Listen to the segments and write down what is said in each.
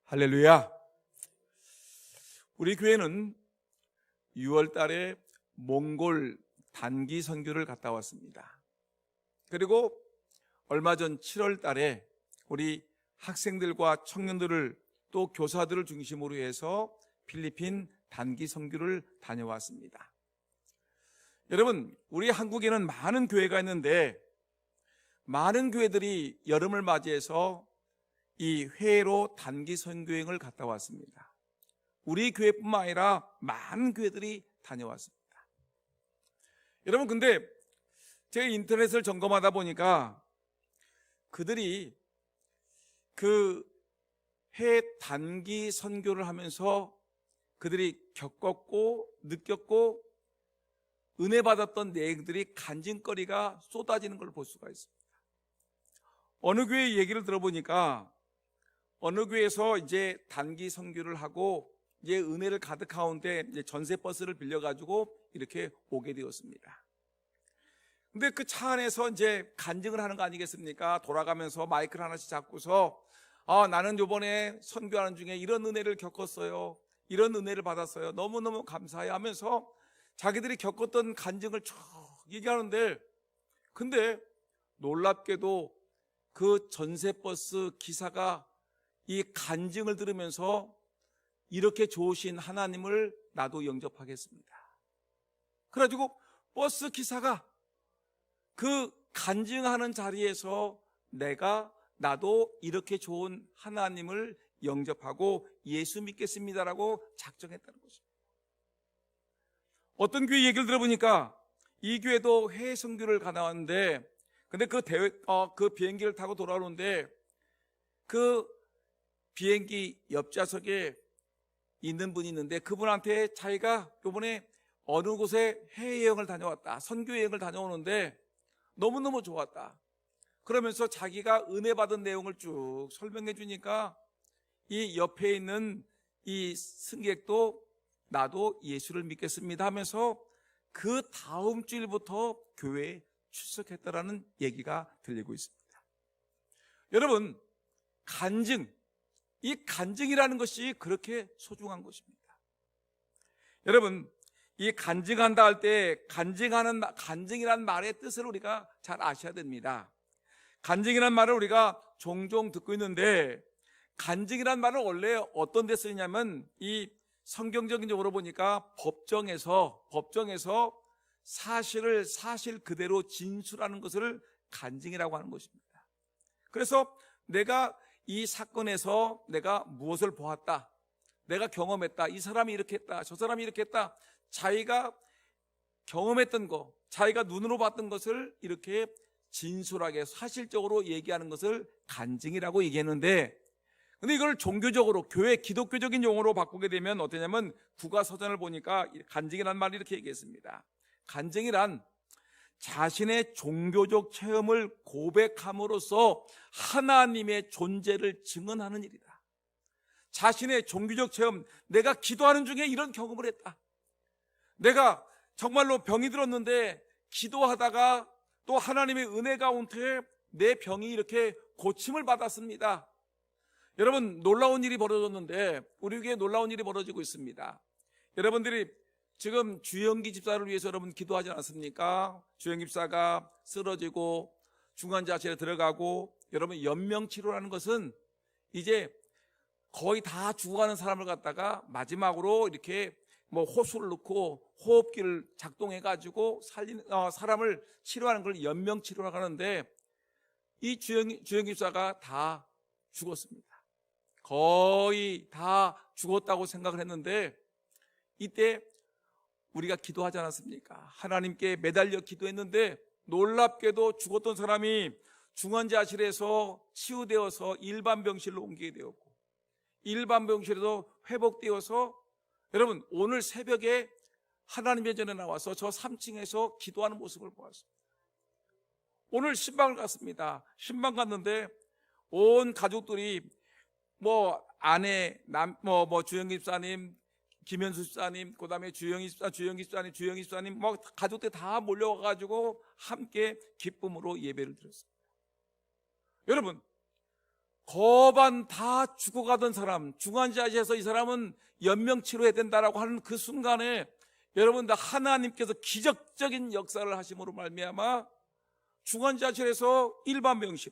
할렐루야. 우리 교회는 6월 달에 몽골 단기 선교를 갔다 왔습니다. 그리고 얼마 전 7월 달에 우리 학생들과 청년들을 또 교사들을 중심으로 해서 필리핀 단기 선교를 다녀왔습니다. 여러분, 우리 한국에는 많은 교회가 있는데 많은 교회들이 여름을 맞이해서 이 회로 단기 선교여행을 갔다 왔습니다. 우리 교회뿐만 아니라 많은 교회들이 다녀왔습니다. 여러분, 근데 제가 인터넷을 점검하다 보니까 그들이 그 해 단기 선교를 하면서 그들이 겪었고 느꼈고 은혜 받았던 내용들이 간증거리가 쏟아지는 걸 볼 수가 있습니다. 어느 교회 얘기를 들어보니까 어느 교회에서 이제 단기 선교를 하고 이제 은혜를 가득하는데 이제 전세 버스를 빌려가지고 이렇게 오게 되었습니다. 근데 그 차 안에서 이제 간증을 하는 거 아니겠습니까? 돌아가면서 마이크를 하나씩 잡고서 나는 요번에 선교하는 중에 이런 은혜를 겪었어요. 이런 은혜를 받았어요. 너무너무 감사해 하면서 자기들이 겪었던 간증을 쭉 얘기하는데, 근데 놀랍게도 그 전세버스 기사가 이 간증을 들으면서 이렇게 좋으신 하나님을 나도 영접하겠습니다. 그래가지고 버스 기사가 그 간증하는 자리에서 나도 이렇게 좋은 하나님을 영접하고 예수 믿겠습니다라고 작정했다는 것입니다. 어떤 교회 얘기를 들어보니까 이 교회도 해외 선교를 가 나왔는데, 근데 그 비행기를 타고 돌아오는데 그 비행기 옆좌석에 있는 분이 있는데 그분한테 자기가 이번에 어느 곳에 해외여행을 다녀왔다, 선교여행을 다녀오는데 너무너무 좋았다, 그러면서 자기가 은혜 받은 내용을 쭉 설명해 주니까 이 옆에 있는 이 승객도 나도 예수를 믿겠습니다 하면서 그 다음 주일부터 교회에 출석했다라는 얘기가 들리고 있습니다. 여러분, 이 간증이라는 것이 그렇게 소중한 것입니다. 여러분, 이 간증한다 할 때 간증이라는 말의 뜻을 우리가 잘 아셔야 됩니다. 간증이라는 말을 우리가 종종 듣고 있는데, 간증이라는 말은 원래 어떤 데 쓰이냐면 이 성경적으로 보니까 법정에서 사실을 사실 그대로 진술하는 것을 간증이라고 하는 것입니다. 그래서 내가 이 사건에서 내가 무엇을 보았다, 내가 경험했다, 이 사람이 이렇게 했다, 저 사람이 이렇게 했다, 자기가 경험했던 거, 자기가 눈으로 봤던 것을 이렇게 진솔하게 사실적으로 얘기하는 것을 간증이라고 얘기했는데, 근데 이걸 종교적으로 기독교적인 용어로 바꾸게 되면 어떠냐면 국가서전을 보니까 간증이라는 말을 이렇게 얘기했습니다. 간증이란 자신의 종교적 체험을 고백함으로써 하나님의 존재를 증언하는 일이다. 자신의 종교적 체험, 내가 기도하는 중에 이런 경험을 했다, 내가 정말로 병이 들었는데 기도하다가 또 하나님의 은혜 가운데 내 병이 이렇게 고침을 받았습니다. 여러분, 놀라운 일이 벌어졌는데, 우리 교회에 놀라운 일이 벌어지고 있습니다. 여러분들이 지금 주영기 집사를 위해서 여러분 기도하지 않았습니까? 주영기 집사가 쓰러지고 중환자실에 들어가고, 여러분 연명치료라는 것은 이제 거의 다 죽어가는 사람을 갖다가 마지막으로 이렇게 호수를 넣고 호흡기를 작동해가지고 사람을 치료하는 걸 연명치료라고 하는데, 이 주영기 집사가 다 죽었습니다. 거의 다 죽었다고 생각을 했는데, 이때 우리가 기도하지 않았습니까? 하나님께 매달려 기도했는데 놀랍게도 죽었던 사람이 중환자실에서 치유되어서 일반 병실로 옮기게 되었고, 일반 병실에서 회복되어서 여러분 오늘 새벽에 하나님의 전에 나와서 저 3층에서 기도하는 모습을 보았습니다. 오늘 신방을 갔습니다. 신방 갔는데 온 가족들이 아내, 주영기 집사님, 김현수 집사님, 그 다음에 주영기 집사님, 가족들 다 몰려와가지고 함께 기쁨으로 예배를 드렸습니다. 여러분, 거반 다 죽어가던 사람, 중환자실에서 이 사람은 연명치료해야 된다라고 하는 그 순간에 여러분들 하나님께서 기적적인 역사를 하심으로 말미암아 중환자실에서 일반 병실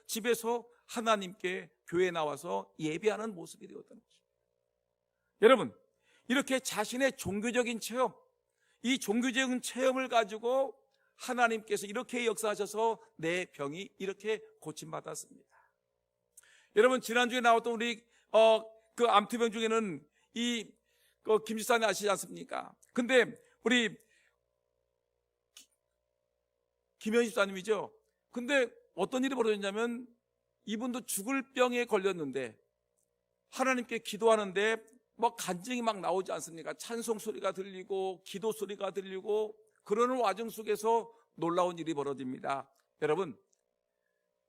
집에서 하나님께 교회에 나와서 예배하는 모습이 되었다는 것입니다. 여러분, 이렇게 자신의 종교적인 체험, 이 종교적인 체험을 가지고 하나님께서 이렇게 역사하셔서 내 병이 이렇게 고침받았습니다. 여러분, 지난주에 나왔던 우리 그 암투병 중에는 이 김지사님 아시지 않습니까? 근데 우리 김현희 집사님이죠. 근데 어떤 일이 벌어졌냐면 이분도 죽을 병에 걸렸는데 하나님께 기도하는데 뭐 간증이 막 나오지 않습니까? 찬송 소리가 들리고 기도 소리가 들리고 그러는 와중 속에서 놀라운 일이 벌어집니다. 여러분,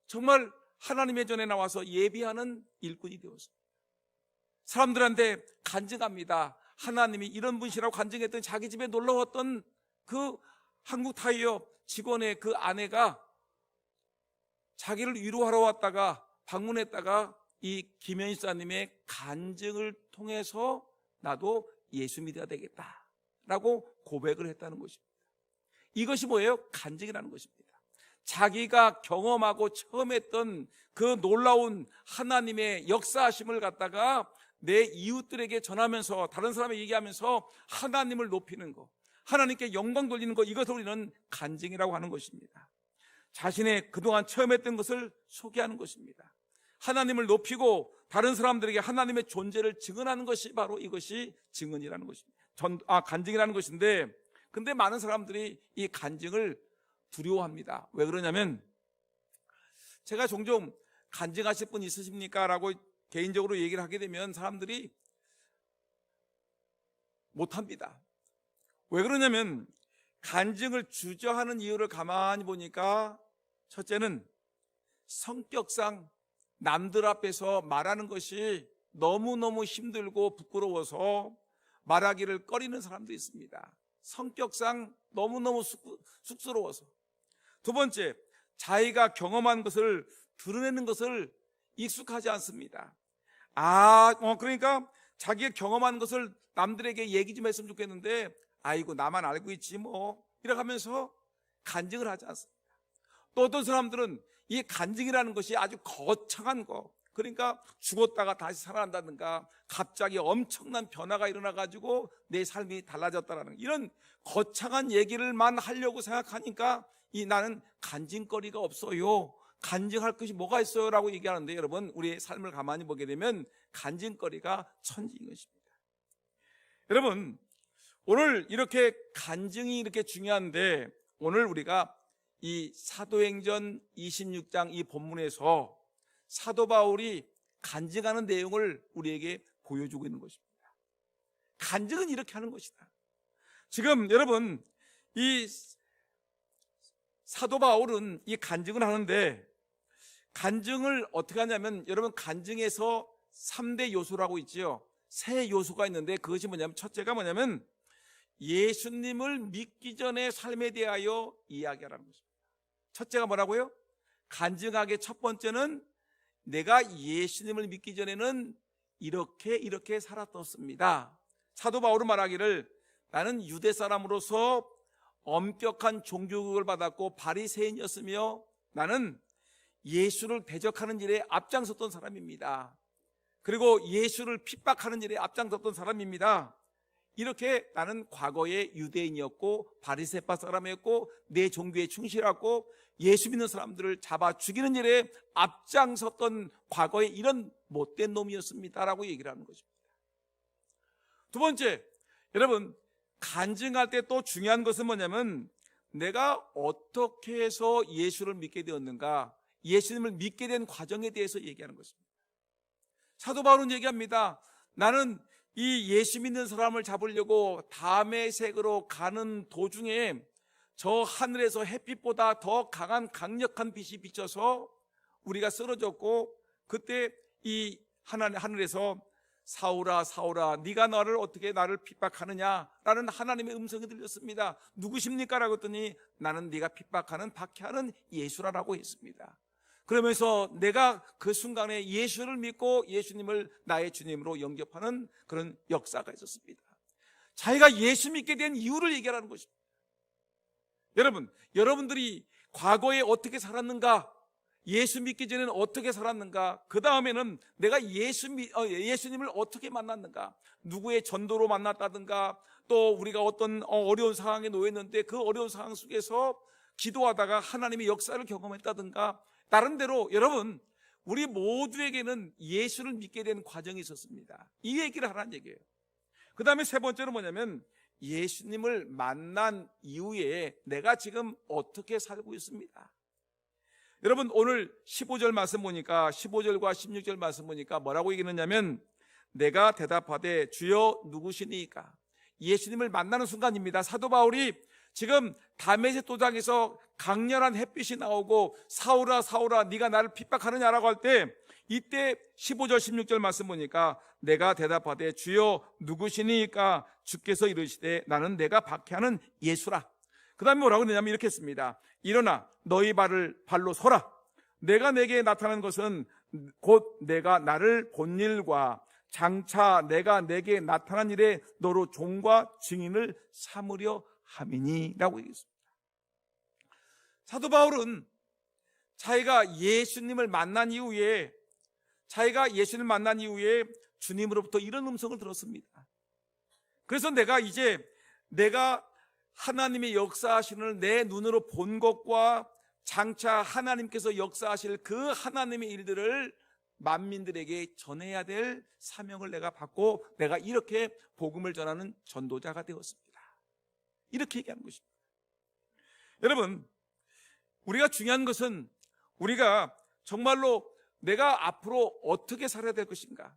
정말 하나님의 전에 나와서 예비하는 일꾼이 되었습니다. 사람들한테 간증합니다. 하나님이 이런 분이라고 간증했던 자기 집에 놀러왔던 그 한국타이어 직원의 그 아내가 자기를 위로하러 왔다가 방문했다가 이 김현희 사님의 간증을 통해서 나도 예수 믿어야 되겠다라고 고백을 했다는 것입니다. 이것이 뭐예요? 간증이라는 것입니다. 자기가 경험하고 처음 했던 그 놀라운 하나님의 역사하심을 갖다가 내 이웃들에게 전하면서 다른 사람에게 얘기하면서 하나님을 높이는 것, 하나님께 영광 돌리는 것, 이것을 우리는 간증이라고 하는 것입니다. 자신의 그동안 처음 했던 것을 소개하는 것입니다. 하나님을 높이고 다른 사람들에게 하나님의 존재를 증언하는 것이 바로 이것이 증언이라는 것입니다. 간증이라는 것인데, 근데 많은 사람들이 이 간증을 두려워합니다. 왜 그러냐면 제가 종종 간증하실 분 있으십니까? 라고 개인적으로 얘기를 하게 되면 사람들이 못합니다. 왜 그러냐면 간증을 주저하는 이유를 가만히 보니까 첫째는 성격상 남들 앞에서 말하는 것이 너무너무 힘들고 부끄러워서 말하기를 꺼리는 사람도 있습니다. 성격상 너무너무 쑥스러워서. 두 번째, 자기가 경험한 것을 드러내는 것을 익숙하지 않습니다. 그러니까 자기가 경험한 것을 남들에게 얘기 좀 했으면 좋겠는데 아이고 나만 알고 있지 뭐 이렇게 하면서 간증을 하지 않습니다. 또 어떤 사람들은 이 간증이라는 것이 아주 거창한 거, 그러니까 죽었다가 다시 살아난다든가 갑자기 엄청난 변화가 일어나가지고 내 삶이 달라졌다라는 이런 거창한 얘기를만 하려고 생각하니까 나는 간증거리가 없어요, 간증할 것이 뭐가 있어요 라고 얘기하는데, 여러분 우리의 삶을 가만히 보게 되면 간증거리가 천지인 것입니다. 여러분, 오늘 이렇게 간증이 이렇게 중요한데 오늘 우리가 이 사도행전 26장 이 본문에서 사도 바울이 간증하는 내용을 우리에게 보여주고 있는 것입니다. 간증은 이렇게 하는 것이다. 지금 여러분 이 사도 바울은 이 간증을 하는데 간증을 어떻게 하냐면, 여러분 간증에서 3대 요소라고 있지요. 세 요소가 있는데 그것이 뭐냐면, 첫째가 뭐냐면 예수님을 믿기 전의 삶에 대하여 이야기하라는 것입니다. 첫째가 뭐라고요? 간증하기의 첫 번째는 내가 예수님을 믿기 전에는 이렇게 살았었습니다. 사도 바울은 말하기를 나는 유대 사람으로서 엄격한 종교교육을 받았고 바리새인이었으며 나는 예수를 대적하는 일에 앞장섰던 사람입니다. 그리고 예수를 핍박하는 일에 앞장섰던 사람입니다. 이렇게 나는 과거에 유대인이었고 바리새파 사람이었고 내 종교에 충실하고 예수 믿는 사람들을 잡아 죽이는 일에 앞장섰던 과거에 이런 못된 놈이었습니다라고 얘기를 하는 것입니다. 두 번째, 여러분 간증할 때 또 중요한 것은 뭐냐면 내가 어떻게 해서 예수를 믿게 되었는가, 예수님을 믿게 된 과정에 대해서 얘기하는 것입니다. 사도 바울은 얘기합니다. 나는 이 예수 믿는 사람을 잡으려고 다메섹으로 가는 도중에 저 하늘에서 햇빛보다 더 강한 강력한 빛이 비쳐서 우리가 쓰러졌고, 그때 이 하늘에서 사울아 사울아 네가 어떻게 나를 핍박하느냐라는 하나님의 음성이 들렸습니다. 누구십니까? 라고 했더니 나는 네가 핍박하는 박해하는 예수라라고 했습니다. 그러면서 내가 그 순간에 예수를 믿고 예수님을 나의 주님으로 영접하는 그런 역사가 있었습니다. 자기가 예수 믿게 된 이유를 얘기하라는 것입니다. 여러분들이 과거에 어떻게 살았는가, 예수 믿기 전에는 어떻게 살았는가, 그 다음에는 내가 예수님을 어떻게 만났는가, 누구의 전도로 만났다든가, 또 우리가 어떤 어려운 상황에 놓였는데 그 어려운 상황 속에서 기도하다가 하나님의 역사를 경험했다든가, 나름대로 여러분 우리 모두에게는 예수를 믿게 된 과정이 있었습니다. 이 얘기를 하라는 얘기예요. 그 다음에 세 번째는 뭐냐면 예수님을 만난 이후에 내가 지금 어떻게 살고 있습니다. 여러분 오늘 15절 말씀 보니까 15절과 16절 말씀 보니까 뭐라고 얘기했냐면 내가 대답하되 주여 누구시니까, 예수님을 만나는 순간입니다. 사도 바울이 지금 다메섹 도장에서 강렬한 햇빛이 나오고 사울아 사울아 네가 나를 핍박하느냐라고 할 때, 이때 15절 16절 말씀 보니까 내가 대답하되 주여 누구시니까 주께서 이르시되 나는 내가 박해하는 예수라. 그 다음에 뭐라고 그러냐면 이렇게 했습니다. 일어나 너희 발로 서라. 내가 내게 나타난 것은 곧 내가 나를 본 일과 장차 내가 내게 나타난 일에 너로 종과 증인을 삼으려 함이니라고 얘기했습니다. 사도 바울은 자기가 예수님을 만난 이후에 주님으로부터 이런 음성을 들었습니다. 그래서 내가 하나님의 역사하시는 내 눈으로 본 것과 장차 하나님께서 역사하실 그 하나님의 일들을 만민들에게 전해야 될 사명을 내가 받고 내가 이렇게 복음을 전하는 전도자가 되었습니다. 이렇게 얘기하는 것입니다. 여러분, 우리가 중요한 것은 우리가 정말로 내가 앞으로 어떻게 살아야 될 것인가,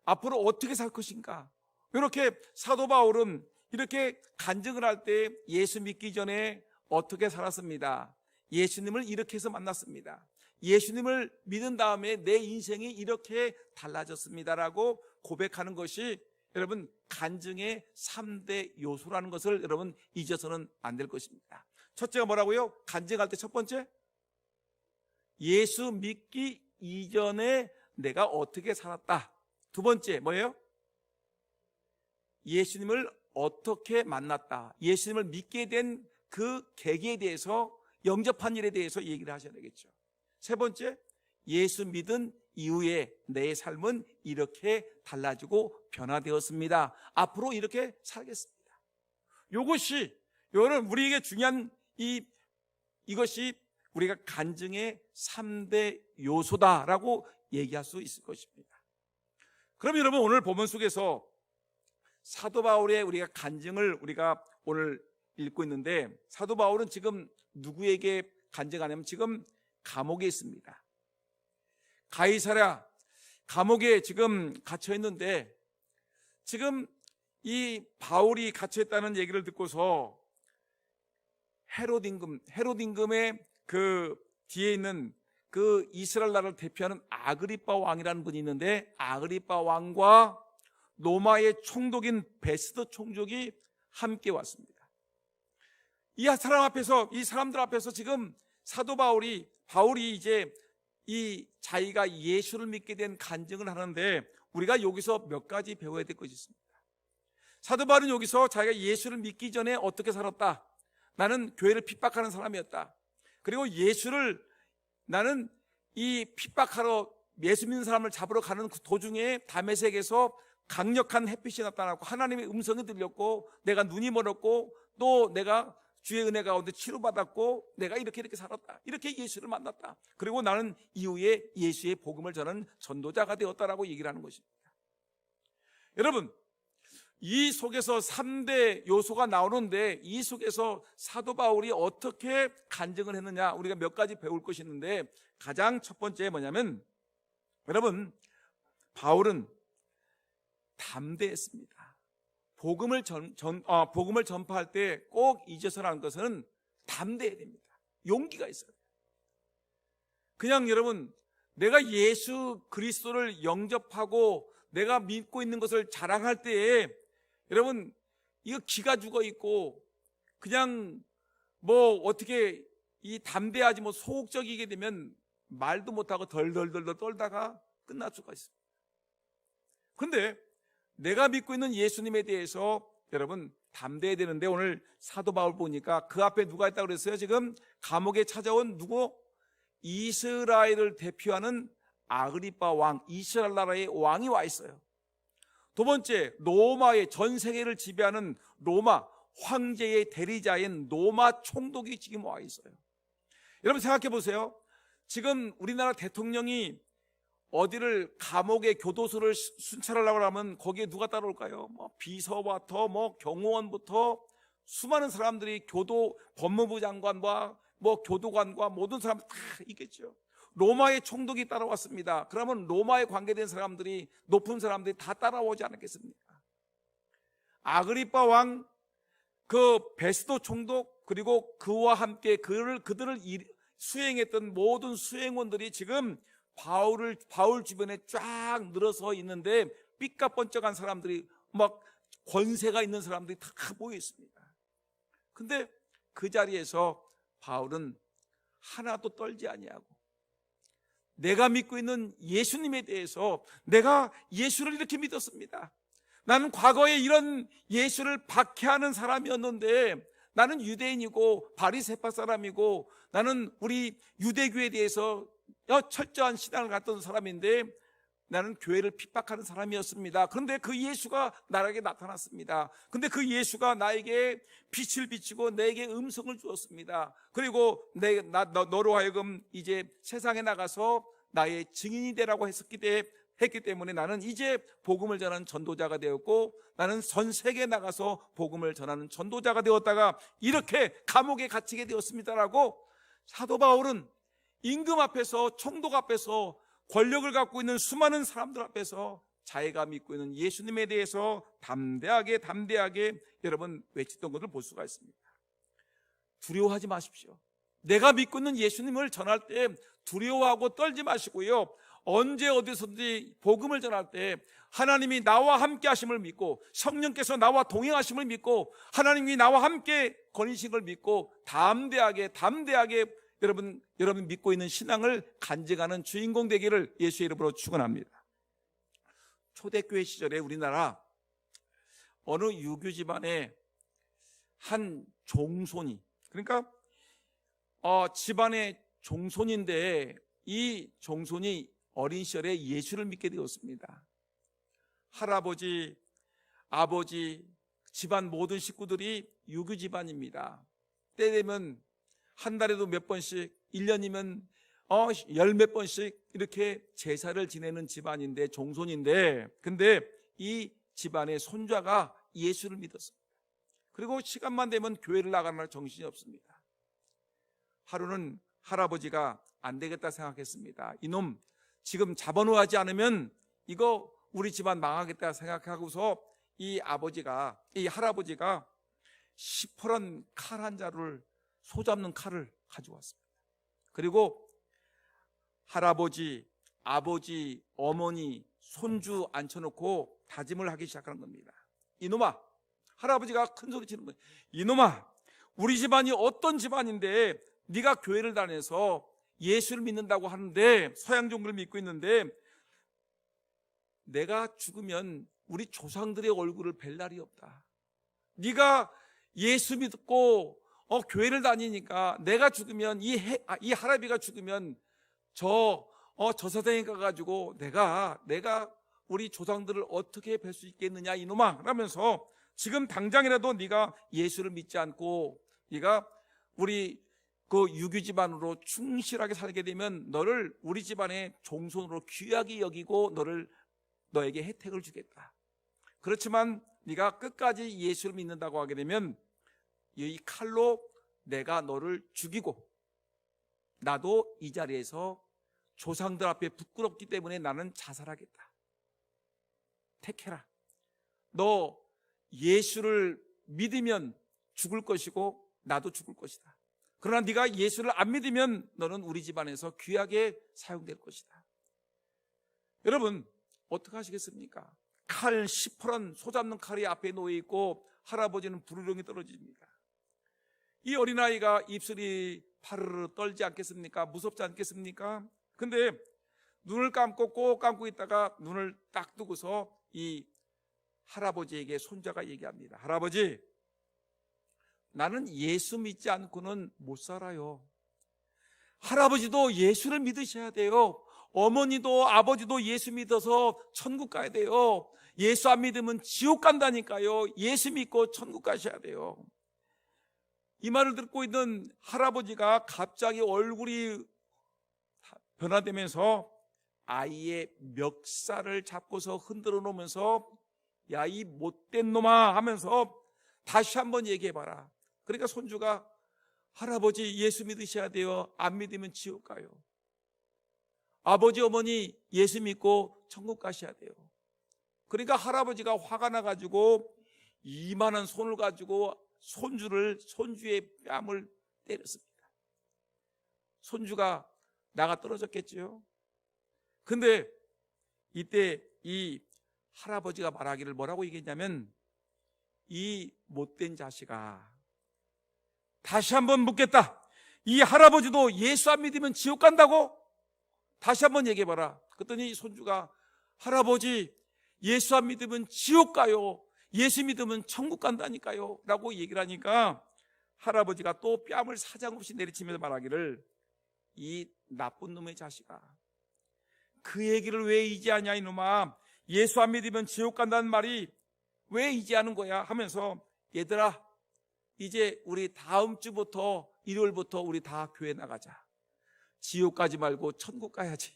앞으로 어떻게 살 것인가, 이렇게 사도 바울은 이렇게 간증을 할 때 예수 믿기 전에 어떻게 살았습니다. 예수님을 이렇게 해서 만났습니다. 예수님을 믿은 다음에 내 인생이 이렇게 달라졌습니다라고 고백하는 것이 여러분 간증의 3대 요소라는 것을 여러분 잊어서는 안 될 것입니다. 첫째가 뭐라고요? 간증할 때 첫 번째, 예수 믿기 이전에 내가 어떻게 살았다. 두 번째 뭐예요? 예수님을 어떻게 만났다. 예수님을 믿게 된 그 계기에 대해서, 영접한 일에 대해서 얘기를 하셔야 되겠죠. 세 번째, 예수 믿은 이후에 내 삶은 이렇게 달라지고 변화되었습니다. 앞으로 이렇게 살겠습니다. 이것이 여러분 우리에게 중요한 이것이 우리가 간증의 3대 요소다라고 얘기할 수 있을 것입니다. 그럼 여러분 오늘 본문 속에서 사도 바울의 우리가 간증을 우리가 오늘 읽고 있는데, 사도 바울은 지금 누구에게 간증하냐면 지금 감옥에 있습니다. 가이사랴 감옥에 지금 갇혀 있는데, 지금 이 바울이 갇혀 있다는 얘기를 듣고서 헤로딩금의 그 뒤에 있는 그 이스라엘 나라를 대표하는 아그리빠 왕이라는 분이 있는데, 아그리빠 왕과 로마의 총독인 베스도 총독이 함께 왔습니다. 이 사람들 앞에서 지금 사도 바울이 이제 자기가 예수를 믿게 된 간증을 하는데, 우리가 여기서 몇 가지 배워야 될 것이 있습니다. 사도 바울은 여기서 자기가 예수를 믿기 전에 어떻게 살았다. 나는 교회를 핍박하는 사람이었다. 그리고 나는 이 핍박하러 예수 믿는 사람을 잡으러 가는 그 도중에 다메섹에서 강력한 햇빛이 나타나고 하나님의 음성이 들렸고 내가 눈이 멀었고 또 내가 주의 은혜 가운데 치료받았고 내가 이렇게 살았다. 이렇게 예수를 만났다. 그리고 나는 이후에 예수의 복음을 전하는 전도자가 되었다라고 얘기를 하는 것입니다. 여러분, 이 속에서 3대 요소가 나오는데 이 속에서 사도 바울이 어떻게 간증을 했느냐, 우리가 몇 가지 배울 것이 있는데, 가장 첫 번째 뭐냐면 여러분 바울은 담대했습니다. 복음을 전파할 때 꼭 잊어서는 하는 것은 담대해야 됩니다. 용기가 있어야 돼요. 그냥 여러분 내가 예수 그리스도를 영접하고 내가 믿고 있는 것을 자랑할 때에 여러분 이거 기가 죽어 있고 그냥 뭐 어떻게 이 담대하지 뭐 소극적이게 되면 말도 못하고 덜덜덜 떨다가 끝날 수가 있습니다. 그런데 내가 믿고 있는 예수님에 대해서 여러분 담대해야 되는데, 오늘 사도 바울 보니까 그 앞에 누가 있다고 그랬어요? 지금 감옥에 찾아온 누구? 이스라엘을 대표하는 아그리빠 왕, 이스라엘 나라의 왕이 와 있어요. 두 번째, 로마의 전 세계를 지배하는 로마 황제의 대리자인 로마 총독이 지금 와 있어요. 여러분 생각해 보세요. 지금 우리나라 대통령이 어디를 감옥의 교도소를 순찰하려고 하면 거기에 누가 따라올까요? 비서부터 경호원부터 수많은 사람들이 법무부 장관과 교도관과 모든 사람 다 있겠죠. 로마의 총독이 따라왔습니다. 그러면 로마에 관계된 사람들이, 높은 사람들이 다 따라오지 않았겠습니까? 아그리빠 왕, 그 베스도 총독, 그리고 그와 함께 그들을 수행했던 모든 수행원들이 지금 바울 주변에 쫙 늘어서 있는데, 삐까번쩍한 사람들이, 권세가 있는 사람들이 다 모여 있습니다. 근데 그 자리에서 바울은 하나도 떨지 아니하고, 내가 믿고 있는 예수님에 대해서, 내가 예수를 이렇게 믿었습니다. 나는 과거에 이런 예수를 박해하는 사람이었는데, 나는 유대인이고 바리새파 사람이고, 나는 우리 유대교에 대해서 철저한 신앙을 갖던 사람인데, 나는 교회를 핍박하는 사람이었습니다. 그런데 그 예수가 나에게 나타났습니다. 그런데 그 예수가 나에게 빛을 비치고 내게 음성을 주었습니다. 그리고 너로 하여금 이제 세상에 나가서 나의 증인이 되라고 했기 때문에 나는 이제 복음을 전하는 전도자가 되었고, 나는 전 세계에 나가서 복음을 전하는 전도자가 되었다가 이렇게 감옥에 갇히게 되었습니다라고 사도 바울은 임금 앞에서, 총독 앞에서, 권력을 갖고 있는 수많은 사람들 앞에서 자기가 믿고 있는 예수님에 대해서 담대하게 여러분 외쳤던 것을 볼 수가 있습니다. 두려워하지 마십시오. 내가 믿고 있는 예수님을 전할 때 두려워하고 떨지 마시고요, 언제 어디서든지 복음을 전할 때 하나님이 나와 함께 하심을 믿고, 성령께서 나와 동행하심을 믿고, 하나님이 나와 함께 거니심을 믿고 담대하게 여러분 믿고 있는 신앙을 간증하는 주인공 되기를 예수의 이름으로 축원합니다. 초대교회 시절에 우리나라 어느 유교 집안에 한 종손이, 그러니까 집안의 종손인데, 이 종손이 어린 시절에 예수를 믿게 되었습니다. 할아버지, 아버지, 집안 모든 식구들이 유교 집안입니다. 때 되면 한 달에도 몇 번씩, 1년이면 열 몇 번씩 이렇게 제사를 지내는 집안인데, 종손인데, 근데 이 집안의 손자가 예수를 믿었습니다. 그리고 시간만 되면 교회를 나가는 정신이 없습니다. 하루는 할아버지가 안 되겠다 생각했습니다. 이놈 지금 잡아놓지 않으면 이거 우리 집안 망하겠다 생각하고서 이 할아버지가 시퍼런 칼 한 자루를, 소 잡는 칼을 가져왔습니다. 그리고 할아버지, 아버지, 어머니, 손주 앉혀놓고 다짐을 하기 시작하는 겁니다. 이놈아, 할아버지가 큰 소리 치는 거예요. 이놈아, 우리 집안이 어떤 집안인데 네가 교회를 다녀서 예수를 믿는다고 하는데, 서양 종교를 믿고 있는데, 내가 죽으면 우리 조상들의 얼굴을 뵐 날이 없다. 네가 예수 믿고 교회를 다니니까 내가 죽으면 이 할아비가 죽으면 저 사장에 가가지고 내가 우리 조상들을 어떻게 뵐 수 있겠느냐 이놈아, 그러면서 지금 당장이라도 네가 예수를 믿지 않고 네가 우리 그 유교 집안으로 충실하게 살게 되면 너를 우리 집안의 종손으로 귀하게 여기고 너에게 혜택을 주겠다. 그렇지만 네가 끝까지 예수를 믿는다고 하게 되면 이 칼로 내가 너를 죽이고, 나도 이 자리에서 조상들 앞에 부끄럽기 때문에 나는 자살하겠다. 택해라. 너 예수를 믿으면 죽을 것이고 나도 죽을 것이다. 그러나 네가 예수를 안 믿으면 너는 우리 집안에서 귀하게 사용될 것이다. 여러분 어떻게 하시겠습니까? 칼 시퍼런 소 잡는 칼이 앞에 놓여 있고 할아버지는 부르릉이 떨어집니다. 이 어린아이가 입술이 파르르 떨지 않겠습니까? 무섭지 않겠습니까? 근데 눈을 감고 꼭 감고 있다가 눈을 딱 뜨고서 이 할아버지에게 손자가 얘기합니다. 할아버지, 나는 예수 믿지 않고는 못 살아요. 할아버지도 예수를 믿으셔야 돼요. 어머니도 아버지도 예수 믿어서 천국 가야 돼요. 예수 안 믿으면 지옥 간다니까요. 예수 믿고 천국 가셔야 돼요. 이 말을 듣고 있는 할아버지가 갑자기 얼굴이 변화되면서 아이의 멱살을 잡고서 흔들어 놓으면서 야, 이 못된 놈아 하면서 다시 한번 얘기해봐라. 그러니까 손주가 할아버지 예수 믿으셔야 돼요. 안 믿으면 지옥 가요. 아버지 어머니 예수 믿고 천국 가셔야 돼요. 그러니까 할아버지가 화가 나가지고 이만한 손을 가지고 손주의 뺨을 때렸습니다. 손주가 나가 떨어졌겠죠. 근데 이때 이 할아버지가 말하기를 뭐라고 얘기했냐면, 이 못된 자식아, 다시 한번 묻겠다. 이 할아버지도 예수 안 믿으면 지옥 간다고? 다시 한번 얘기해봐라. 그랬더니 손주가 할아버지 예수 안 믿으면 지옥 가요. 예수 믿으면 천국 간다니까요 라고 얘기를 하니까 할아버지가 또 뺨을 사정없이 내리치면서 말하기를, 이 나쁜 놈의 자식아, 그 얘기를 왜 이제하냐 이놈아. 예수 안 믿으면 지옥 간다는 말이 왜 이제하는 거야 하면서, 얘들아 이제 우리 다음 주부터 일요일부터 우리 다 교회 나가자. 지옥 가지 말고 천국 가야지.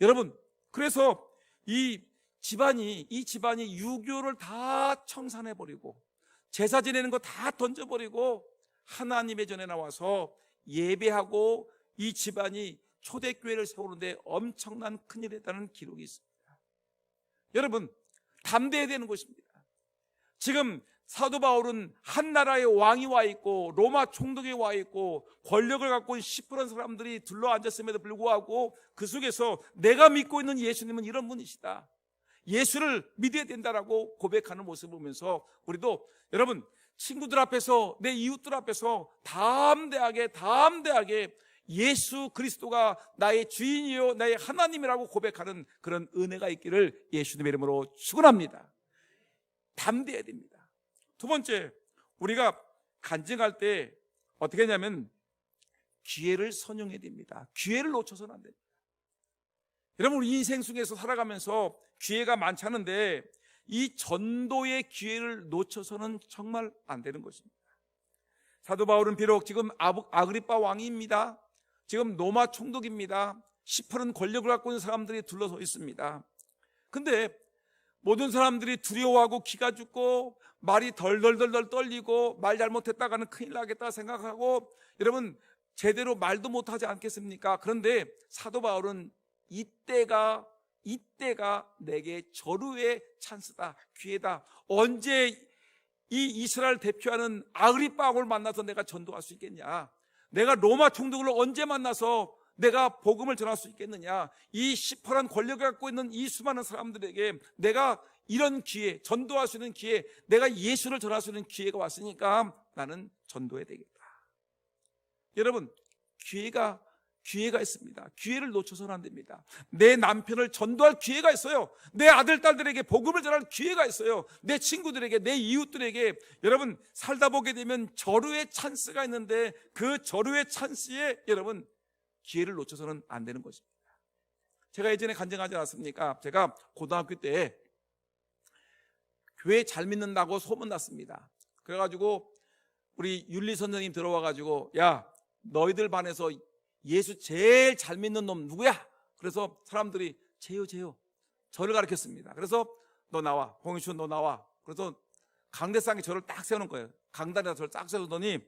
여러분, 그래서 이 집안이 유교를 다 청산해버리고 제사 지내는 거 다 던져버리고 하나님의 전에 나와서 예배하고 이 집안이 초대교회를 세우는데 엄청난 큰일이 했다는 기록이 있습니다. 여러분, 담대해야 되는 것입니다. 지금 사도 바울은 한 나라의 왕이 와 있고 로마 총독이 와 있고 권력을 갖고 있는 10% 사람들이 둘러앉았음에도 불구하고 그 속에서 내가 믿고 있는 예수님은 이런 분이시다, 예수를 믿어야 된다라고 고백하는 모습을 보면서 우리도 여러분, 친구들 앞에서 내 이웃들 앞에서 담대하게 예수 그리스도가 나의 주인이요 나의 하나님이라고 고백하는 그런 은혜가 있기를 예수님의 이름으로 축원합니다. 담대해야 됩니다. 두 번째, 우리가 간증할 때 어떻게 하냐면 기회를 선용해야 됩니다. 기회를 놓쳐서는 안 됩니다. 여러분, 우리 인생 속에서 살아가면서 기회가 많지 않은데 이 전도의 기회를 놓쳐서는 정말 안 되는 것입니다. 사도 바울은 비록 지금 아그리빠 왕입니다. 지금 로마 총독입니다. 10%는 권력을 갖고 있는 사람들이 둘러서 있습니다. 근데 모든 사람들이 두려워하고 기가 죽고 말이 덜덜덜 떨리고 말 잘못했다가는 큰일 나겠다 생각하고 여러분 제대로 말도 못하지 않겠습니까? 그런데 사도 바울은 이때가 내게 절호의 찬스다, 기회다. 언제 이 이스라엘 대표하는 아그리빠 왕을 만나서 내가 전도할 수 있겠냐? 내가 로마 총독을 언제 만나서 내가 복음을 전할 수 있겠느냐? 이 시퍼런 권력을 갖고 있는 이 수많은 사람들에게 내가 이런 기회, 전도할 수 있는 기회, 내가 예수를 전할 수 있는 기회가 왔으니까 나는 전도해야 되겠다. 여러분, 기회가 있습니다. 기회를 놓쳐서는 안 됩니다. 내 남편을 전도할 기회가 있어요. 내 아들, 딸들에게 복음을 전할 기회가 있어요. 내 친구들에게, 내 이웃들에게. 여러분, 살다 보게 되면 절호의 찬스가 있는데 그 절호의 찬스에 여러분 기회를 놓쳐서는 안 되는 것입니다. 제가 예전에 간증하지 않았습니까? 제가 고등학교 때 교회 잘 믿는다고 소문났습니다. 그래가지고 우리 윤리 선생님 들어와가지고, 야, 너희들 반에서 예수 제일 잘 믿는 놈 누구야? 그래서 사람들이 제요 저를 가르쳤습니다. 그래서 너 나와, 홍인춘 너 나와. 그래서 강대상에 저를 딱 세우는 거예요. 강단에다 저를 딱 세우더니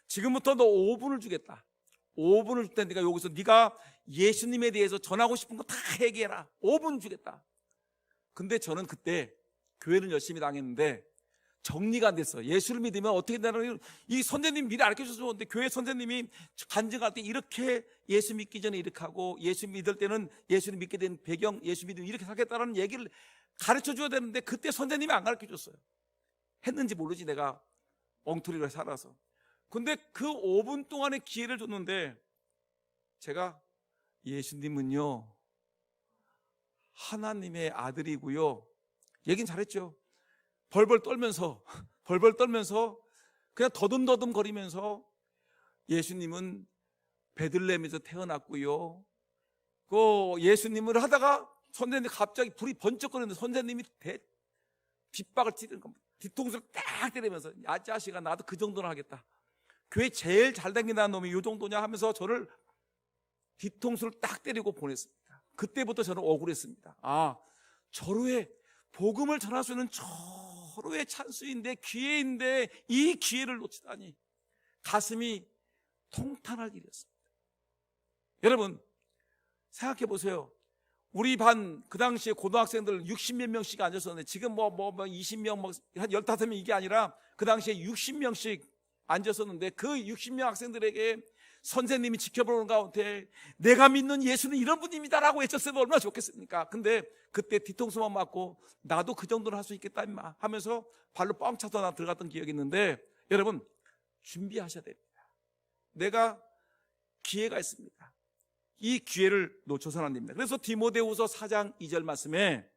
지금부터 너 5분을 주겠다. 5분을 줄 테니까 여기서 네가 예수님에 대해서 전하고 싶은 거 다 얘기해라. 5분 주겠다. 근데 저는 그때 교회는 열심히 다녔는데 정리가 안 됐어요. 예수를 믿으면 어떻게 되나요? 이 선생님 미리 알려주셔서 좋은데 교회 선생님이 간증할 때 이렇게 예수 믿기 전에 이렇게 하고 예수 믿을 때는 예수를 믿게 된 배경, 예수 믿으면 이렇게 살겠다는 얘기를 가르쳐 줘야 되는데 그때 선생님이 안 가르쳐 줬어요. 했는지 모르지, 내가 엉터리로 살아서. 근데 그 5분 동안의 기회를 줬는데 제가 예수님은요 하나님의 아들이고요. 얘긴 잘했죠. 벌벌 떨면서 그냥 더듬더듬 거리면서 예수님은 베들레헴에서 태어났고요. 그 예수님을 하다가 선생님이 갑자기 불이 번쩍거리는데 선생님이 뒷박을 찌르는 겁니다. 뒤통수를 딱 때리면서 야 자식아 나도 그 정도는 하겠다. 교회 제일 잘 다닌다는 놈이 이 정도냐 하면서 저를 뒤통수를 딱 때리고 보냈습니다. 그때부터 저는 억울했습니다. 아, 절호의 복음을 전할 수 있는 절호의 찬스인데 기회인데 이 기회를 놓치다니 가슴이 통탄할 일이었습니다. 여러분 생각해 보세요. 우리 반 그 당시에 고등학생들 60몇 명씩 앉았었는데 지금 20명 한 15명 이게 아니라 그 당시에 60명씩 앉았었는데 그 60명 학생들에게 선생님이 지켜보는 가운데 내가 믿는 예수는 이런 분입니다라고 외쳤으면 얼마나 좋겠습니까? 근데 그때 뒤통수만 맞고 나도 그 정도는 할 수 있겠다 임마 하면서 발로 뻥 차서 나 들어갔던 기억이 있는데 여러분 준비하셔야 됩니다. 내가 기회가 있습니다. 이 기회를 놓쳐서는 안 됩니다. 그래서 디모데후서 4장 2절 말씀에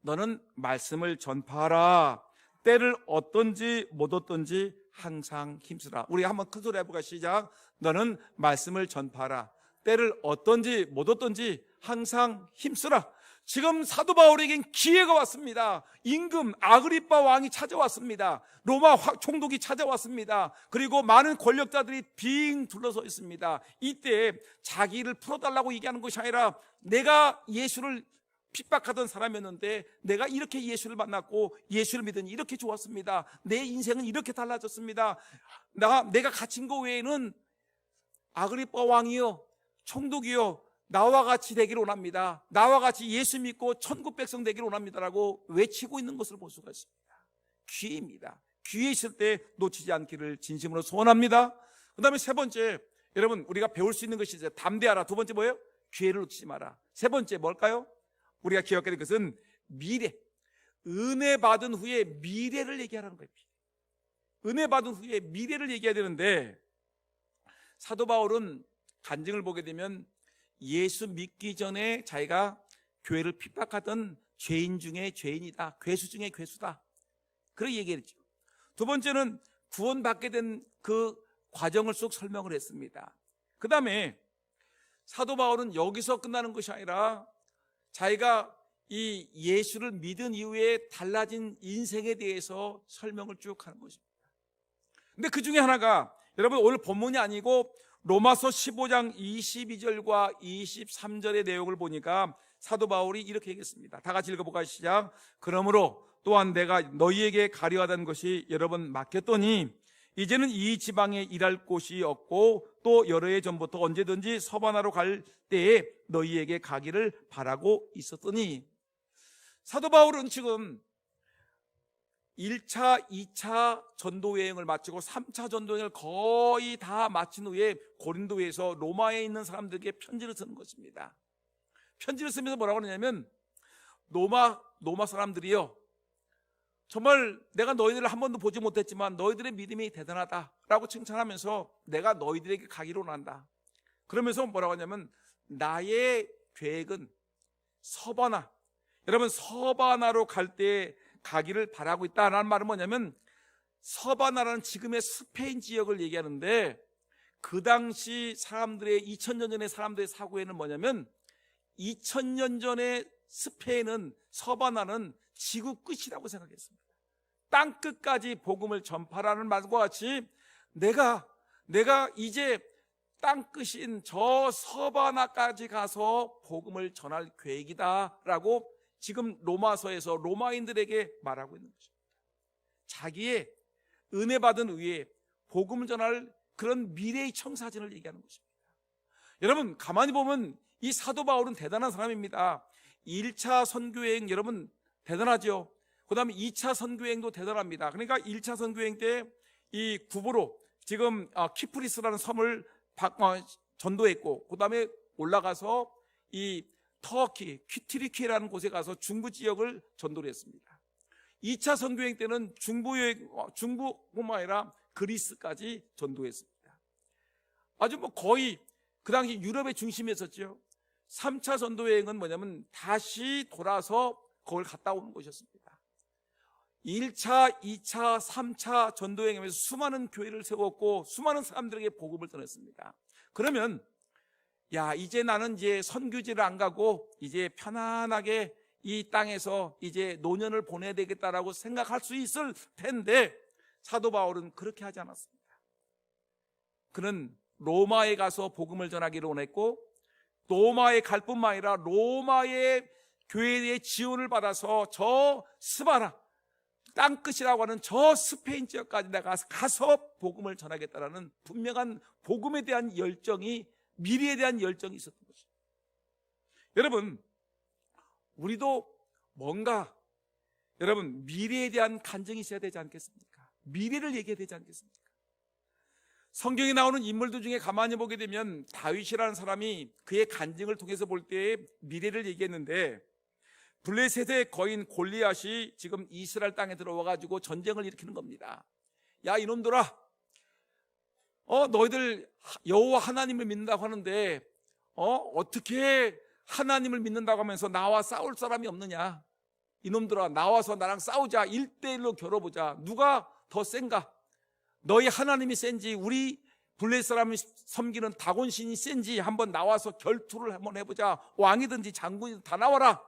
너는 말씀을 전파하라. 때를 어떤지 못 어떤지 항상 힘쓰라. 우리 한번 큰 소리 해볼까? 시작. 너는 말씀을 전파하라. 때를 어떤지 못 어떤지 항상 힘쓰라. 지금 사도 바울에겐 기회가 왔습니다. 임금 아그리빠 왕이 찾아왔습니다. 로마 총독이 찾아왔습니다. 그리고 많은 권력자들이 빙 둘러서 있습니다. 이때 자기를 풀어달라고 얘기하는 것이 아니라 내가 예수를 핍박하던 사람이었는데 내가 이렇게 예수를 만났고 예수를 믿으니 이렇게 좋았습니다. 내 인생은 이렇게 달라졌습니다. 내가 갇힌 거 외에는 아그리빠 왕이요 총독이요 나와 같이 되기를 원합니다. 나와 같이 예수 믿고 천국 백성 되기를 원합니다라고 외치고 있는 것을 볼 수가 있습니다. 기회입니다. 기회 있을 때 놓치지 않기를 진심으로 소원합니다. 그 다음에 세 번째, 여러분 우리가 배울 수 있는 것이 이제 담대하라. 두 번째 뭐예요? 기회를 놓치지 마라. 세 번째 뭘까요? 우리가 기억해야 될 것은 미래. 은혜 받은 후에 미래를 얘기하라는 거예요. 은혜 받은 후에 미래를 얘기해야 되는데 사도 바울은 간증을 보게 되면 예수 믿기 전에 자기가 교회를 핍박하던 죄인 중에 죄인이다. 괴수 중에 괴수다. 그렇게 얘기했죠. 두 번째는 구원받게 된 그 과정을 쭉 설명을 했습니다. 그 다음에 사도 바울은 여기서 끝나는 것이 아니라 자기가 이 예수를 믿은 이후에 달라진 인생에 대해서 설명을 쭉 하는 것입니다. 근데 그 중에 하나가 여러분 오늘 본문이 아니고 로마서 15장 22절과 23절의 내용을 보니까 사도 바울이 이렇게 얘기했습니다. 다 같이 읽어볼까요? 시작. 그러므로 또한 내가 너희에게 가려하던 것이 여러 번 막혔더니 이제는 이 지방에 일할 곳이 없고 또 여러 해 전부터 언제든지 서바나로 갈 때에 너희에게 가기를 바라고 있었더니 사도 바울은 지금 1차, 2차 전도 여행을 마치고 3차 전도 여행을 거의 다 마친 후에 고린도에서 로마에 있는 사람들에게 편지를 쓰는 것입니다. 편지를 쓰면서 뭐라고 하냐면 로마 사람들이요 정말 내가 너희들을 한 번도 보지 못했지만 너희들의 믿음이 대단하다라고 칭찬하면서 내가 너희들에게 가기로 한다. 그러면서 뭐라고 하냐면 나의 계획은 서바나, 여러분 서바나로 갈 때 가기를 바라고 있다라는 말은 뭐냐면 서바나라는 지금의 스페인 지역을 얘기하는데 그 당시 사람들의 2000년 전의 사람들의 사고에는 뭐냐면 2000년 전의 스페인은 서바나는 지구 끝이라고 생각했습니다. 땅 끝까지 복음을 전파라는 말과 같이 내가 이제 땅 끝인 저 서바나까지 가서 복음을 전할 계획이다라고 지금 로마서에서 로마인들에게 말하고 있는 것입니다. 자기의 은혜 받은 후에 복음을 전할 그런 미래의 청사진을 얘기하는 것입니다. 여러분 가만히 보면 이 사도 바울은 대단한 사람입니다. 1차 선교여행 여러분 대단하죠. 그 다음에 2차 선교여행도 대단합니다. 그러니까 1차 선교여행 때 이 구브로 지금 키프리스라는 섬을 전도했고 그 다음에 올라가서 이 터키 퀴트리키라는 곳에 가서 중부 지역을 전도를 했습니다. 2차 선교여행 때는 중부뿐만 아니라 그리스까지 전도했습니다. 아주 거의 그 당시 유럽의 중심이었었죠. 3차 전도 여행은 뭐냐면 다시 돌아서 그걸 갔다 오는 것이었습니다. 1차, 2차, 3차 전도 여행에서 수많은 교회를 세웠고 수많은 사람들에게 복음을 전했습니다. 그러면 이제 나는 이제 선교지를 안 가고 이제 편안하게 이 땅에서 이제 노년을 보내야 되겠다라고 생각할 수 있을 텐데, 사도 바울은 그렇게 하지 않았습니다. 그는 로마에 가서 복음을 전하기를 원했고, 로마에 갈 뿐만 아니라 로마의 교회의 지원을 받아서 저 스바나 땅끝이라고 하는 저 스페인 지역까지 내가 가서 복음을 전하겠다라는 분명한 복음에 대한 열정이, 미래에 대한 열정이 있었던 것입니다. 여러분, 우리도 뭔가 미래에 대한 간증이 있어야 되지 않겠습니까? 미래를 얘기해야 되지 않겠습니까? 성경에 나오는 인물들 중에 가만히 보게 되면 다윗이라는 사람이 그의 간증을 통해서 볼 때 미래를 얘기했는데, 블레셋의 거인 골리앗이 지금 이스라엘 땅에 들어와가지고 전쟁을 일으키는 겁니다. 야, 이놈들아, 너희들 여호와 하나님을 믿는다고 하는데 어떻게 하나님을 믿는다고 하면서 나와 싸울 사람이 없느냐? 이놈들아, 나와서 나랑 싸우자. 1대1로 겨뤄보자. 누가 더 센가? 너희 하나님이 센지 우리 블레셋 사람이 섬기는 다곤신이 센지 한번 나와서 결투를 한번 해보자. 왕이든지 장군이든 다 나와라.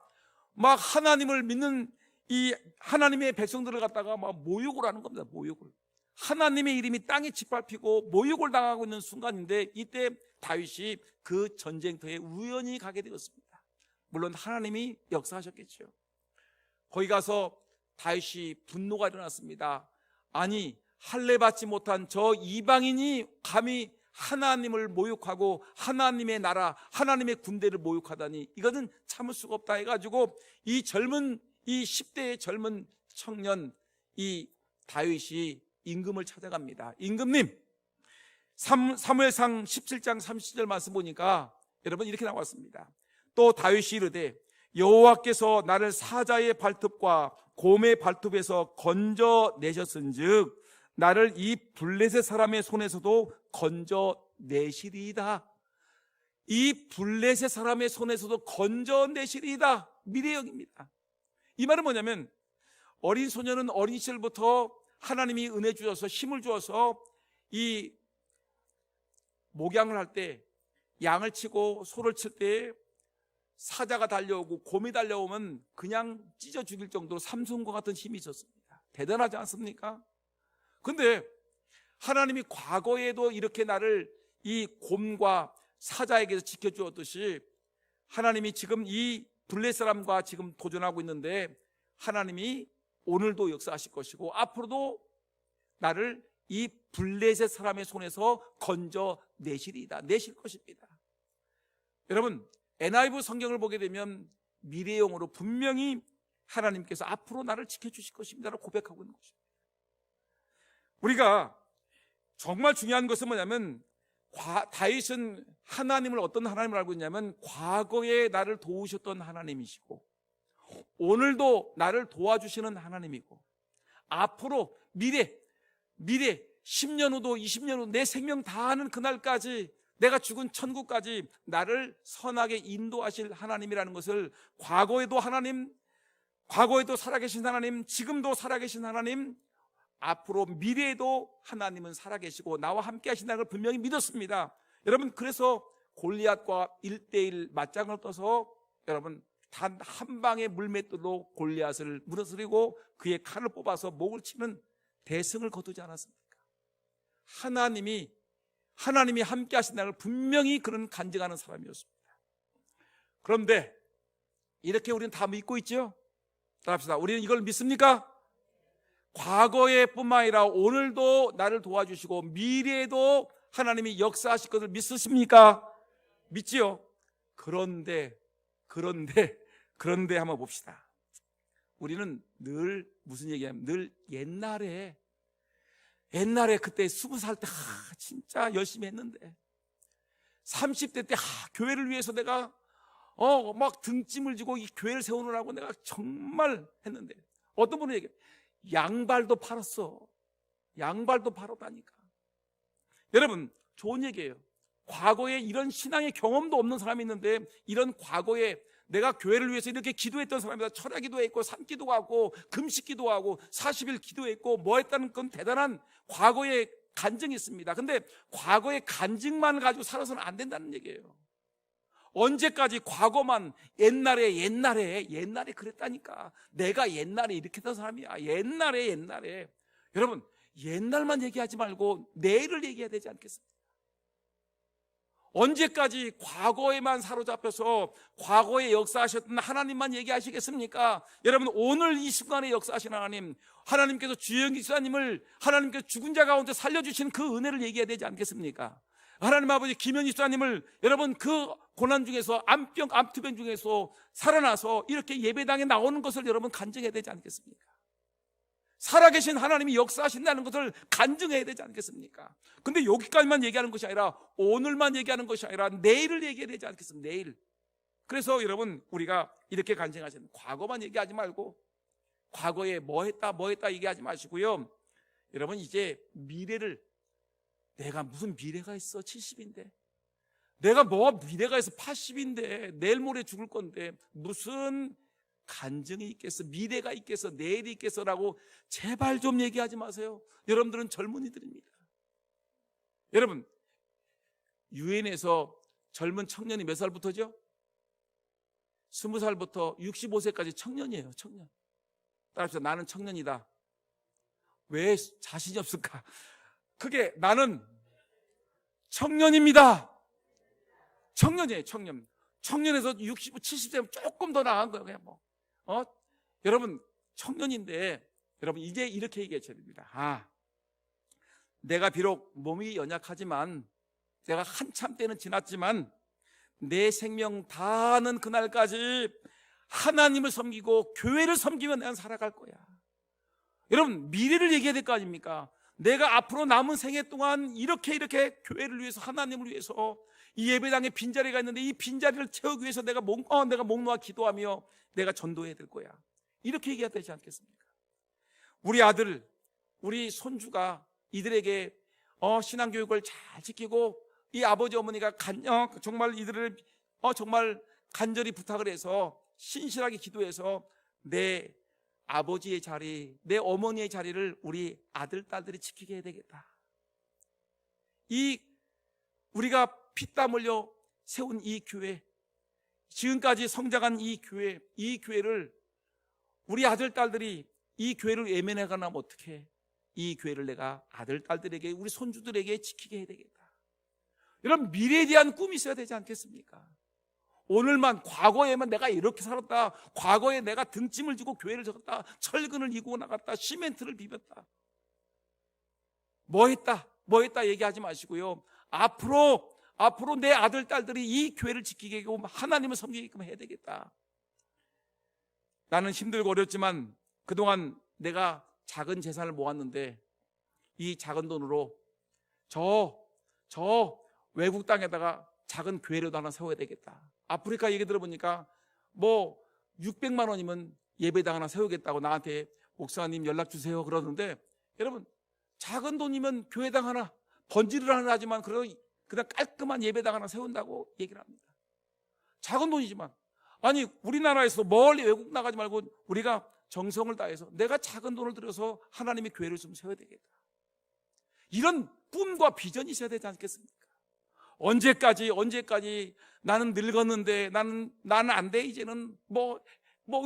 막 하나님을 믿는 이 하나님의 백성들을 갖다가 막 모욕을 하는 겁니다. 모욕을. 하나님의 이름이 땅에 짓밟히고 모욕을 당하고 있는 순간인데, 이때 다윗이 그 전쟁터에 우연히 가게 되었습니다. 물론 하나님이 역사하셨겠죠. 거기 가서 다윗이 분노가 일어났습니다. 아니, 할례 받지 못한 저 이방인이 감히 하나님을 모욕하고 하나님의 나라, 하나님의 군대를 모욕하다니 이것은 참을 수가 없다 해가지고 이 10대의 젊은 청년 이 다윗이 임금을 찾아갑니다. 임금님, 사무엘상 17장 30절 말씀 보니까 여러분 이렇게 나왔습니다. 또 다윗이 이르되 여호와께서 나를 사자의 발톱과 곰의 발톱에서 건져내셨은즉 나를 이 블레셋 사람의 손에서도 건져내시리이다. 이 블레셋 사람의 손에서도 건져내시리이다. 미래형입니다. 이 말은 뭐냐면, 어린 소년은 어린 시절부터 하나님이 은혜 주셔서 힘을 주어서 이 목양을 할 때, 양을 치고 소를 칠 때 사자가 달려오고 곰이 달려오면 그냥 찢어 죽일 정도로 삼손과 같은 힘이 있었습니다. 대단하지 않습니까? 근데 하나님이 과거에도 이렇게 나를 이 곰과 사자에게서 지켜주었듯이 하나님이 지금 이 블레셋 사람과 지금 도전하고 있는데, 하나님이 오늘도 역사하실 것이고 앞으로도 나를 이 블레셋 사람의 손에서 건져내시리이다. 내실 것입니다. 여러분, NIV 성경을 보게 되면 미래형으로 분명히 하나님께서 앞으로 나를 지켜주실 것입니다라고 고백하고 있는 것입니다. 우리가 정말 중요한 것은 뭐냐면, 다윗은 하나님을 어떤 하나님을 알고 있냐면 과거에 나를 도우셨던 하나님이시고 오늘도 나를 도와주시는 하나님이고 앞으로 미래 10년 후도 20년 후 내 생명 다하는 그날까지, 내가 죽은 천국까지 나를 선하게 인도하실 하나님이라는 것을, 과거에도 하나님, 과거에도 살아계신 하나님, 지금도 살아계신 하나님, 앞으로 미래에도 하나님은 살아계시고 나와 함께 하신다는 걸 분명히 믿었습니다. 여러분, 그래서 골리앗과 1대1 맞짱을 떠서 여러분 단 한 방의 물맷돌로 골리앗을 무너뜨리고 그의 칼을 뽑아서 목을 치는 대승을 거두지 않았습니까? 하나님이 함께 하신다는 걸 분명히 그런 간증하는 사람이었습니다. 그런데 이렇게 우리는 다 믿고 있죠? 따라합시다. 우리는 이걸 믿습니까? 과거에 뿐만 아니라 오늘도 나를 도와주시고 미래에도 하나님이 역사하실 것을 믿으십니까? 믿지요? 그런데 한번 봅시다. 우리는 늘 무슨 얘기하면 늘 옛날에 그때 20살 때 진짜 열심히 했는데 30대 때 교회를 위해서 내가 막 등짐을 지고 이 교회를 세우느라고 내가 정말 했는데, 어떤 분은 얘기해요. 양발도 팔았어. 양발도 팔았다니까. 여러분, 좋은 얘기예요. 과거에 이런 신앙의 경험도 없는 사람이 있는데, 이런 과거에 내가 교회를 위해서 이렇게 기도했던 사람이다. 철야 기도했고 산기도 하고 금식기도 하고 40일 기도했고 뭐 했다는 건 대단한 과거의 간증이 있습니다. 근데 과거의 간증만 가지고 살아서는 안 된다는 얘기예요. 언제까지 과거만 옛날에 그랬다니까. 내가 옛날에 이렇게 했던 사람이야. 옛날에. 여러분, 옛날만 얘기하지 말고 내일을 얘기해야 되지 않겠습니까? 언제까지 과거에만 사로잡혀서 과거에 역사하셨던 하나님만 얘기하시겠습니까? 여러분, 오늘 이 순간에 역사하신 하나님, 하나님께서 주영기 집사님을 하나님께서 죽은 자 가운데 살려주신 그 은혜를 얘기해야 되지 않겠습니까? 하나님 아버지 김현희 집사님을 여러분 그 고난 중에서 암투병 중에서 살아나서 이렇게 예배당에 나오는 것을 여러분 간증해야 되지 않겠습니까? 살아계신 하나님이 역사하신다는 것을 간증해야 되지 않겠습니까? 근데 여기까지만 얘기하는 것이 아니라, 오늘만 얘기하는 것이 아니라 내일을 얘기해야 되지 않겠습니까? 내일. 그래서 여러분, 우리가 이렇게 간증하시는, 과거만 얘기하지 말고 과거에 뭐 했다 얘기하지 마시고요. 여러분, 이제 미래를, 내가 무슨 미래가 있어? 70인데 내가 뭐 미래가 있어? 80인데 내일 모레 죽을 건데 무슨 간증이 있겠어? 미래가 있겠어? 내일이 있겠어라고 제발 좀 얘기하지 마세요. 여러분들은 젊은이들입니다. 여러분, 유엔에서 젊은 청년이 몇 살부터죠? 20살부터 65세까지 청년이에요. 청년. 따라서 나는 청년이다. 왜 자신이 없을까? 그게 나는 청년입니다. 청년이에요. 청년에서 60, 70세면 조금 더 나은 거예요. 그냥 뭐. 여러분, 청년인데, 여러분, 이제 이렇게 얘기해야 됩니다. 내가 비록 몸이 연약하지만, 내가 한참 때는 지났지만, 내 생명 다하는 그날까지 하나님을 섬기고 교회를 섬기며 내가 살아갈 거야. 여러분, 미래를 얘기해야 될 거 아닙니까? 내가 앞으로 남은 생애 동안 이렇게 교회를 위해서, 하나님을 위해서 이 예배당에 빈자리가 있는데 이 빈자리를 채우기 위해서 내가 목 놓아 기도하며 내가 전도해야 될 거야. 이렇게 얘기해야 되지 않겠습니까? 우리 아들, 우리 손주가 이들에게 신앙교육을 잘 지키고, 이 아버지 어머니가 정말 이들을 정말 간절히 부탁을 해서 신실하게 기도해서 내 아버지의 자리, 내 어머니의 자리를 우리 아들, 딸들이 지키게 해야 되겠다. 우리가 피땀 흘려 세운 이 교회, 지금까지 성장한 이 교회를 우리 아들, 딸들이 이 교회를 외면해가면 어떡해? 이 교회를 내가 아들, 딸들에게, 우리 손주들에게 지키게 해야 되겠다. 이런 미래에 대한 꿈이 있어야 되지 않겠습니까? 오늘만, 과거에만 내가 이렇게 살았다, 과거에 내가 등짐을 지고 교회를 졌다, 철근을 이고 나갔다, 시멘트를 비볐다, 뭐 했다 얘기하지 마시고요. 앞으로 내 아들, 딸들이 이 교회를 지키게끔, 하나님을 섬기게끔 해야 되겠다. 나는 힘들고 어렵지만 그동안 내가 작은 재산을 모았는데 이 작은 돈으로 저 외국 땅에다가 작은 교회라도 하나 세워야 되겠다. 아프리카 얘기 들어보니까 뭐 600만 원이면 예배당 하나 세우겠다고 나한테 목사님 연락 주세요 그러는데, 여러분, 작은 돈이면 교회당 하나, 번지를 하나 하지만 그래도 그냥 깔끔한 예배당 하나 세운다고 얘기를 합니다. 작은 돈이지만, 아니 우리나라에서 멀리 외국 나가지 말고 우리가 정성을 다해서 내가 작은 돈을 들여서 하나님의 교회를 좀 세워야 되겠다. 이런 꿈과 비전이 있어야 되지 않겠습니까? 언제까지 나는 늙었는데 나는 안 돼, 이제는 뭐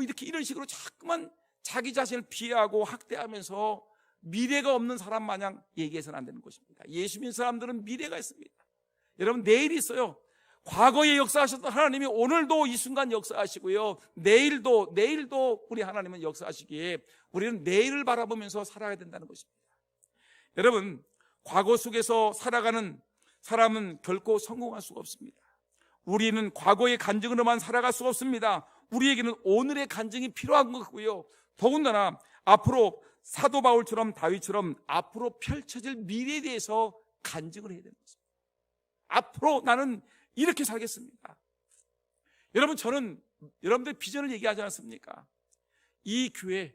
이렇게 이런 식으로 자꾸만 자기 자신을 비하하고 학대하면서 미래가 없는 사람 마냥 얘기해서는 안 되는 것입니다. 예수 믿는 사람들은 미래가 있습니다. 여러분, 내일이 있어요. 과거에 역사하셨던 하나님이 오늘도 이 순간 역사하시고요, 내일도 우리 하나님은 역사하시기에 우리는 내일을 바라보면서 살아야 된다는 것입니다. 여러분, 과거 속에서 살아가는 사람은 결코 성공할 수가 없습니다. 우리는 과거의 간증으로만 살아갈 수가 없습니다. 우리에게는 오늘의 간증이 필요한 거고요, 더군다나 앞으로 사도 바울처럼 다윗처럼 앞으로 펼쳐질 미래에 대해서 간증을 해야 되는 것입니다. 앞으로 나는 이렇게 살겠습니다. 여러분, 저는 여러분들 비전을 얘기하지 않습니까? 이 교회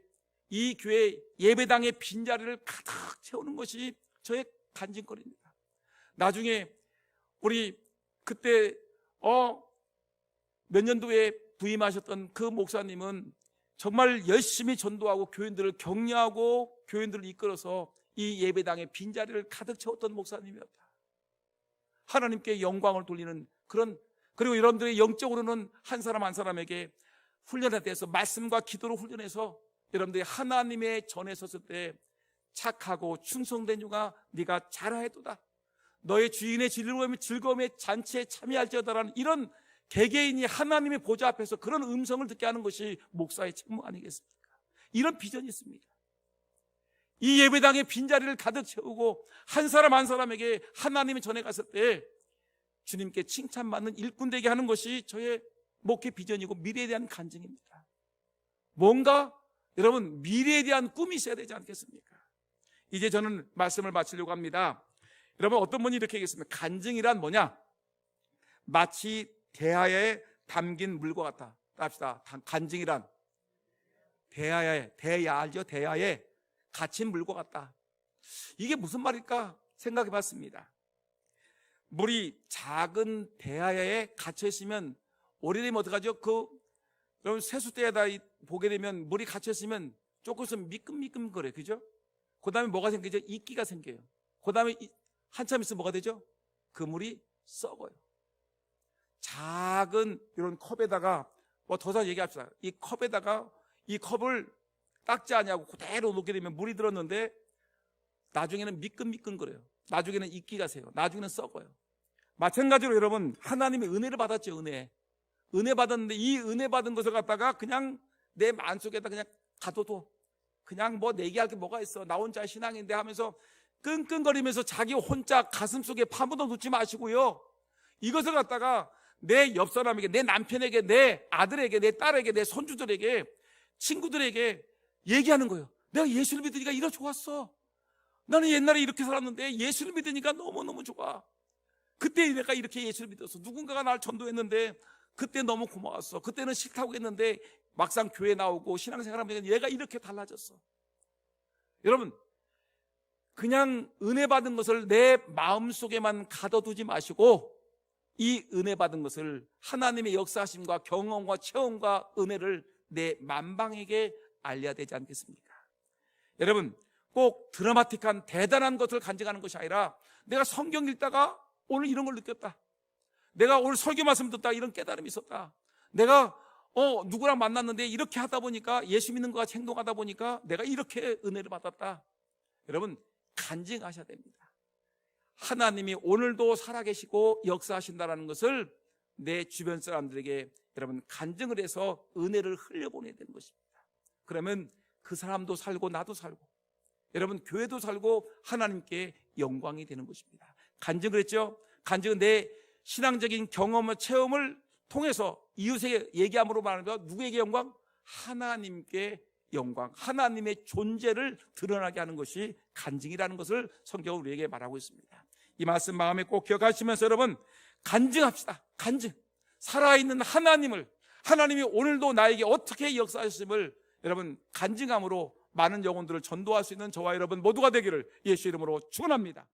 예배당의 빈자리를 가득 채우는 것이 저의 간증거리입니다. 나중에 우리 그때 몇 년도에 부임하셨던 그 목사님은 정말 열심히 전도하고 교인들을 격려하고 교인들을 이끌어서 이 예배당의 빈자리를 가득 채웠던 목사님이었다. 하나님께 영광을 돌리는 그런, 그리고 여러분들이 영적으로는 한 사람 한 사람에게 훈련에 대해서 말씀과 기도로 훈련해서 여러분들이 하나님의 전에 섰을 때 착하고 충성된 자가 네가 잘하였도다, 너의 주인의 즐거움의 잔치에 참여할지어다라는 이런 개개인이 하나님의 보좌 앞에서 그런 음성을 듣게 하는 것이 목사의 책무 아니겠습니까? 이런 비전이 있습니다. 이 예배당의 빈자리를 가득 채우고 한 사람 한 사람에게 하나님의 전에 갔을 때 주님께 칭찬받는 일꾼 되게 하는 것이 저의 목회 비전이고 미래에 대한 간증입니다. 뭔가 여러분 미래에 대한 꿈이 있어야 되지 않겠습니까? 이제 저는 말씀을 마치려고 합니다. 여러분, 어떤 분이 이렇게 얘기했습니다. 간증이란 뭐냐? 마치 대야에 담긴 물과 같다. 합시다. 간증이란 대야 알죠? 대야에 갇힌 물과 같다. 이게 무슨 말일까 생각해 봤습니다. 물이 작은 대야에 갇혀 있으면 오래되면 어떡하죠? 여러분 세숫대에다 보게 되면 물이 갇혀 있으면 조금 있으면 미끈미끈 거려요. 그죠? 그 다음에 뭐가 생기죠? 이끼가 생겨요. 그 다음에 한참 있으면 뭐가 되죠? 그 물이 썩어요. 작은 이런 컵에다가 더 이상 얘기합시다. 이 컵에다가 이 컵을 닦지 않냐고 그대로 놓게 되면 물이 들었는데 나중에는 미끈미끈거려요. 나중에는 이끼가 새요. 나중에는 썩어요. 마찬가지로 여러분, 하나님의 은혜를 받았죠. 은혜 받았는데 이 은혜 받은 것을 갖다가 그냥 내 마음속에다 그냥 가둬둬. 그냥 뭐 내기할 게 뭐가 있어, 나 혼자 신앙인데 하면서 끙끙거리면서 자기 혼자 가슴속에 파묻어 놓지 마시고요, 이것을 갖다가 내 옆 사람에게, 내 남편에게, 내 아들에게, 내 딸에게, 내 손주들에게, 친구들에게 얘기하는 거예요. 내가 예수를 믿으니까 이렇게 좋았어. 나는 옛날에 이렇게 살았는데 예수를 믿으니까 너무너무 좋아. 그때 내가 이렇게 예수를 믿어서 누군가가 날 전도했는데 그때 너무 고마웠어. 그때는 싫다고 했는데 막상 교회 나오고 신앙생활하면 얘가 이렇게 달라졌어. 여러분, 그냥 은혜 받은 것을 내 마음속에만 가둬두지 마시고 이 은혜 받은 것을 하나님의 역사하심과 경험과 체험과 은혜를 내 만방에게 알려야 되지 않겠습니까? 여러분, 꼭 드라마틱한 대단한 것을 간증하는 것이 아니라 내가 성경 읽다가 오늘 이런 걸 느꼈다, 내가 오늘 설교 말씀 듣다가 이런 깨달음이 있었다, 내가 누구랑 만났는데 이렇게 하다 보니까 예수 믿는 것 같이 행동하다 보니까 내가 이렇게 은혜를 받았다. 여러분, 간증하셔야 됩니다. 하나님이 오늘도 살아계시고 역사하신다는 것을 내 주변 사람들에게 여러분 간증을 해서 은혜를 흘려보내야 되는 것입니다. 그러면 그 사람도 살고 나도 살고 여러분 교회도 살고 하나님께 영광이 되는 것입니다. 간증을 했죠. 간증은 내 신앙적인 경험과 체험을 통해서 이웃에게 얘기함으로 말하면 누구에게 영광? 하나님께 영광, 하나님의 존재를 드러나게 하는 것이 간증이라는 것을 성경은 우리에게 말하고 있습니다. 이 말씀 마음에 꼭 기억하시면서 여러분 간증합시다. 간증, 살아있는 하나님이 오늘도 나에게 어떻게 역사하셨음을 여러분 간증함으로 많은 영혼들을 전도할 수 있는 저와 여러분 모두가 되기를 예수 이름으로 축원합니다.